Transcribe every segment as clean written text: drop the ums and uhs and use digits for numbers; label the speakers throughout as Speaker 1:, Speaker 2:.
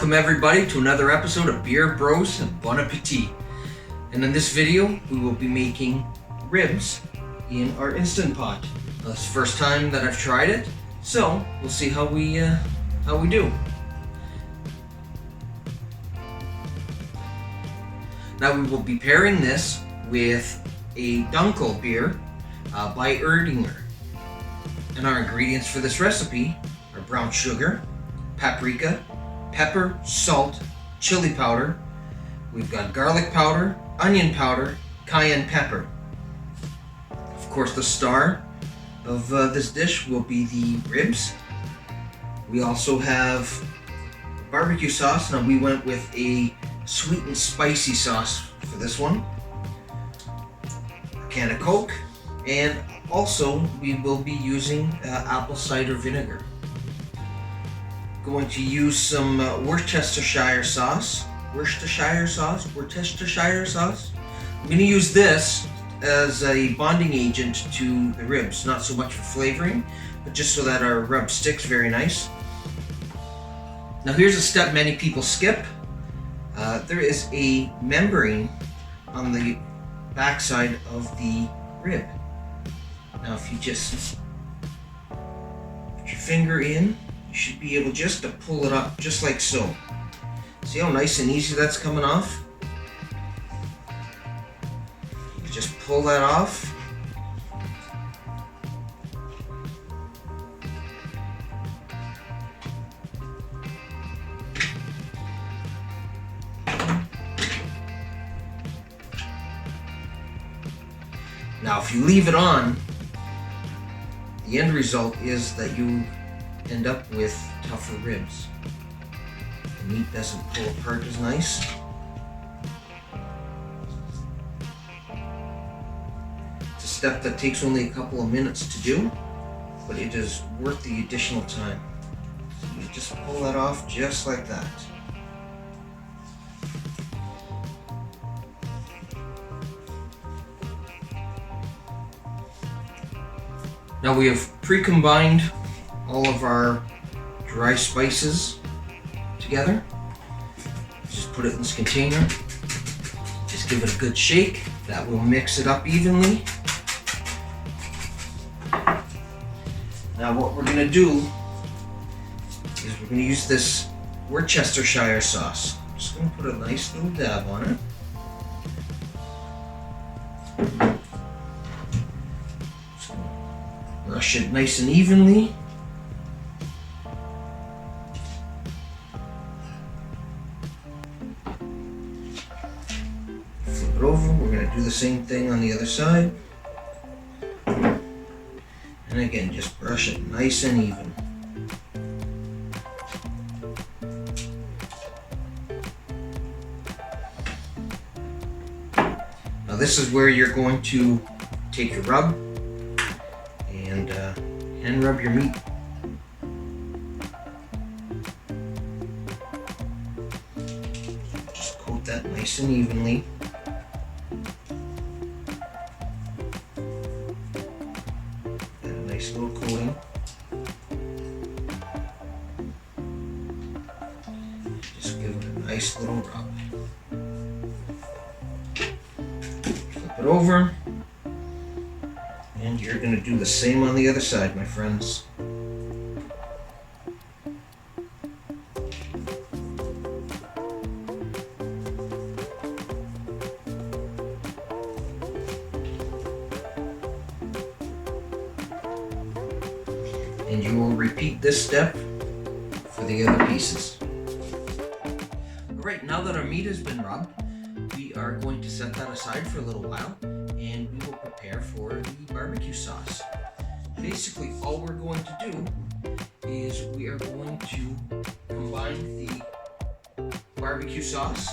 Speaker 1: Welcome everybody to another episode of Beer Bros and Bon Appetit. And in this video, we will be making ribs in our Instant Pot. Now, it's the first time that I've tried it, so we'll see how we do. Now we will be pairing this with a Dunkel beer by Erdinger. And our ingredients for this recipe are brown sugar, paprika, pepper, salt, chili powder. We've got garlic powder, onion powder, cayenne pepper. Of course, the star of this dish will be the ribs. We also have barbecue sauce. Now we went with a sweet and spicy sauce for this one. A can of Coke, and also we will be using apple cider vinegar. Going to use some Worcestershire sauce. I'm going to use this as a bonding agent to the ribs, not so much for flavoring, but just so that our rub sticks very nice. Now here's a step many people skip. There is a membrane on the backside of the rib. Now if you just put your finger in, you should be able just to pull it up, just like so. See how nice and easy that's coming off? You just pull that off. Now if you leave it on, the end result is that you end up with tougher ribs. The meat doesn't pull apart as nice. It's a step that takes only a couple of minutes to do, but it is worth the additional time. So you just pull that off just like that. Now we have pre-combined all of our dry spices together. Just put it in this container. Just give it a good shake. That will mix it up evenly. Now what we're going to do is we're going to use this Worcestershire sauce. I'm just going to put a nice little dab on it. Brush it nice and evenly. Flip it over. We're going to do the same thing on the other side. And again, just brush it nice and even. Now this is where you're going to take your rub and rub your meat. Just coat that nice and evenly. Get a nice little coating. Just give it a nice little rub. Flip it over. And you're going to do the same on the other side, my friends. And you will repeat this step for the other pieces. Alright, now that our meat has been rubbed, we are going to set that aside for a little while, and we will prepare for the barbecue sauce. Basically, all we're going to do is we are going to combine the barbecue sauce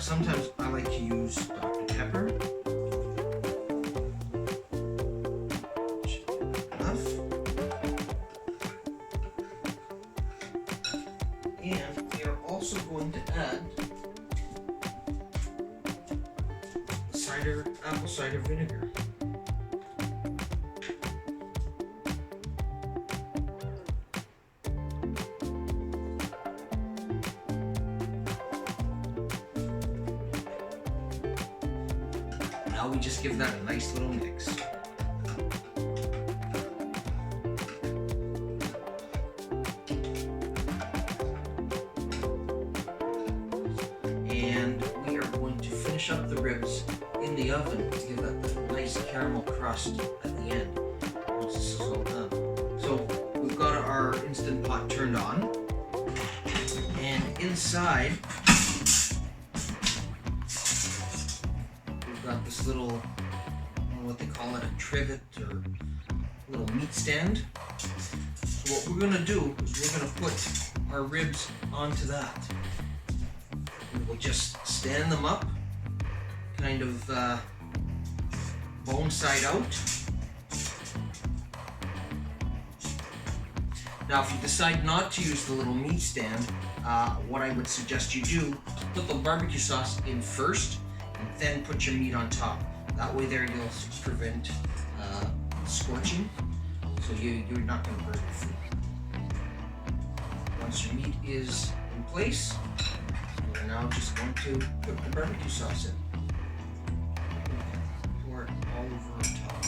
Speaker 1: Sometimes I like to use Dr. Pepper And we are also going to add apple cider vinegar. Now we just give that a nice little mix. And we are going to finish up the ribs in the oven to give that nice caramel crust at the end once this is all done. So we've got our Instant Pot turned on, and inside we've got this little, I don't know what they call it, a trivet or little meat stand. So what we're going to do is we're going to put our ribs onto that. We'll just stand them up, kind of bone side out. Now if you decide not to use the little meat stand, what I would suggest you do, put the barbecue sauce in first and then put your meat on top. That way there you'll prevent scorching, so you're not going to burn your food. Once your meat is in place, we're now just going to put the barbecue sauce in. Pour it all over the top.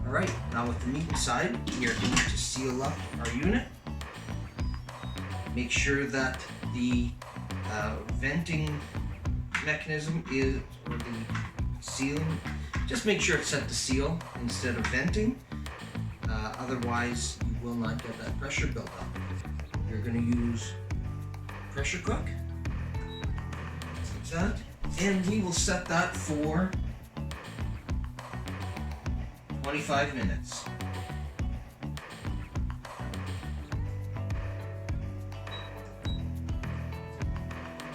Speaker 1: Alright, now with the meat inside, we are going to seal up our unit. Make sure that the venting mechanism is, or the sealing, just make sure it's set to seal instead of venting. Otherwise, you will not get that pressure buildup. You're going to use pressure cook, like that, and we will set that for 25 minutes.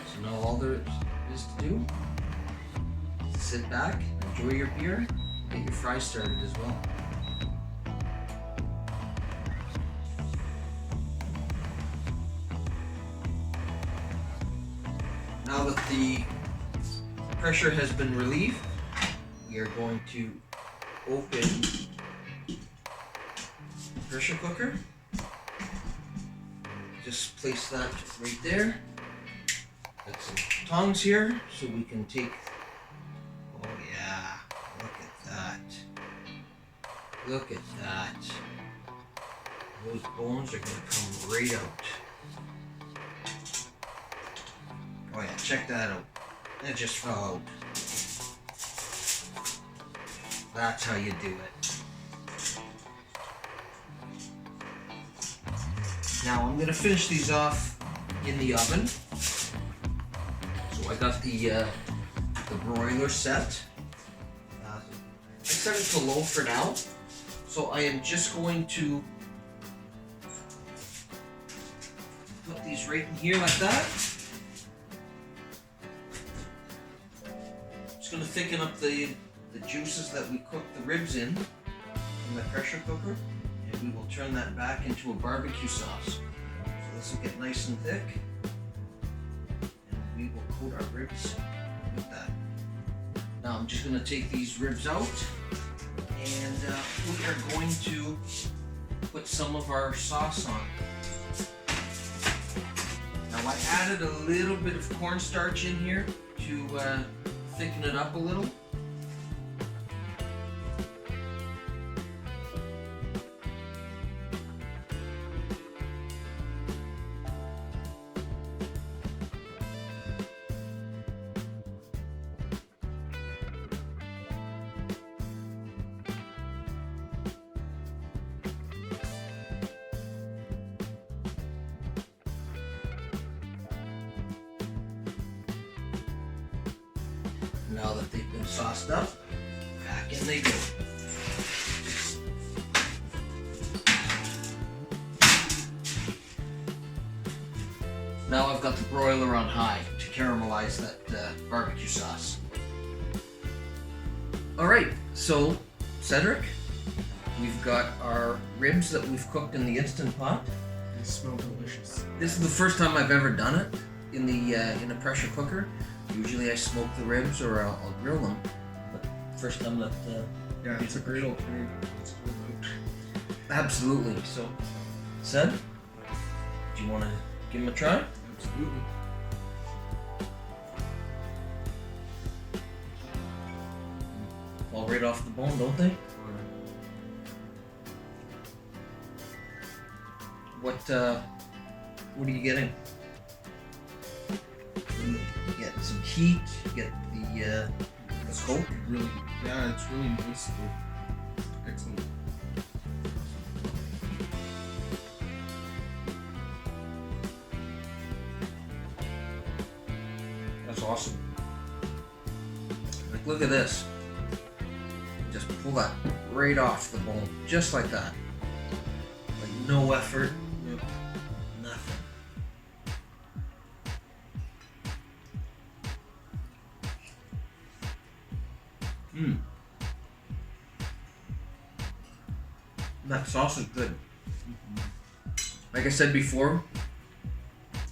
Speaker 1: So now all there is to do is sit back, enjoy your beer, and get your fries started as well. Now that the pressure has been relieved, we are going to open the pressure cooker. Just place that right there. Got some tongs here so we can take, oh yeah, look at that. Look at that. Those bones are going to come right out. Oh yeah, check that out. It just fell out. That's how you do it. Now I'm gonna finish these off in the oven. So I got the broiler set. I set it to low for now. So I am just going to put these right in here like that. Going to thicken up the juices that we cooked the ribs in the pressure cooker, and we will turn that back into a barbecue sauce. So this will get nice and thick, and we will coat our ribs with that. Now I'm just going to take these ribs out, and we are going to put some of our sauce on. Now I added a little bit of cornstarch in here to thicken it up a little. Now that they've been sauced up, back in they go. Now I've got the broiler on high to caramelize that barbecue sauce. Alright, so Cedric, we've got our ribs that we've cooked in the Instant Pot.
Speaker 2: They smell delicious.
Speaker 1: This is the first time I've ever done it in a pressure cooker. Usually I smoke the ribs or I'll grill them. But first time that...
Speaker 2: Yeah, it's a great alternative.
Speaker 1: Absolutely. So, Seb, do you want to give him a try?
Speaker 2: Absolutely.
Speaker 1: Fall right off the bone, don't they? What are you getting? You get some heat, you get the coke.
Speaker 2: Really, yeah, it's really nice. Excellent.
Speaker 1: That's awesome. Like, look at this. Just pull that right off the bone, just like that. Like, no effort.
Speaker 2: Yep.
Speaker 1: Nothing. That sauce is good. Like I said before,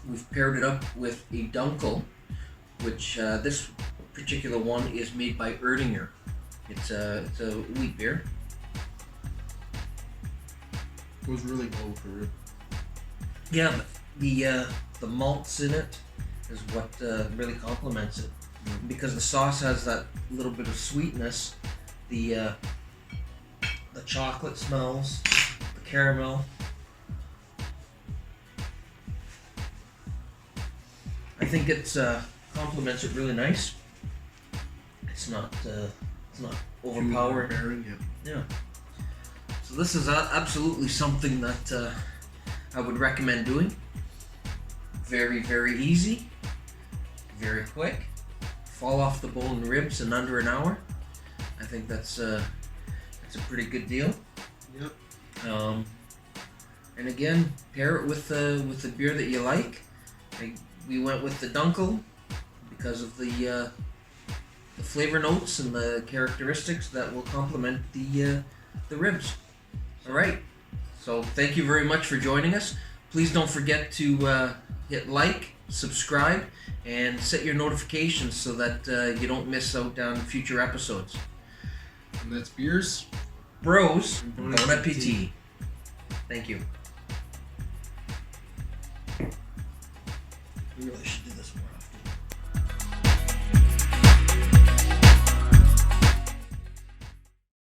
Speaker 1: we've paired it up with a Dunkel, which this particular one is made by Erdinger. It's a wheat beer.
Speaker 2: Goes really well for it.
Speaker 1: Yeah, but the malts in it is what really complements it. Because the sauce has that little bit of sweetness, the chocolate smells, the caramel. I think it's complements it really nice. It's not overpowering. Yeah. So this is absolutely something that I would recommend doing. Very, very easy. Very quick. Fall off the bone ribs in under an hour. I think that's a pretty good deal.
Speaker 2: Yep.
Speaker 1: And again, pair it with the beer that you like. We went with the Dunkel because of the flavor notes and the characteristics that will complement the ribs. All right. So thank you very much for joining us. Please don't forget to hit like, subscribe, and set your notifications so that you don't miss out on future episodes.
Speaker 2: And that's beers.
Speaker 1: Bros,
Speaker 2: Bon
Speaker 1: bon
Speaker 2: appetit.
Speaker 1: appetit. Thank you. We really should do this more often.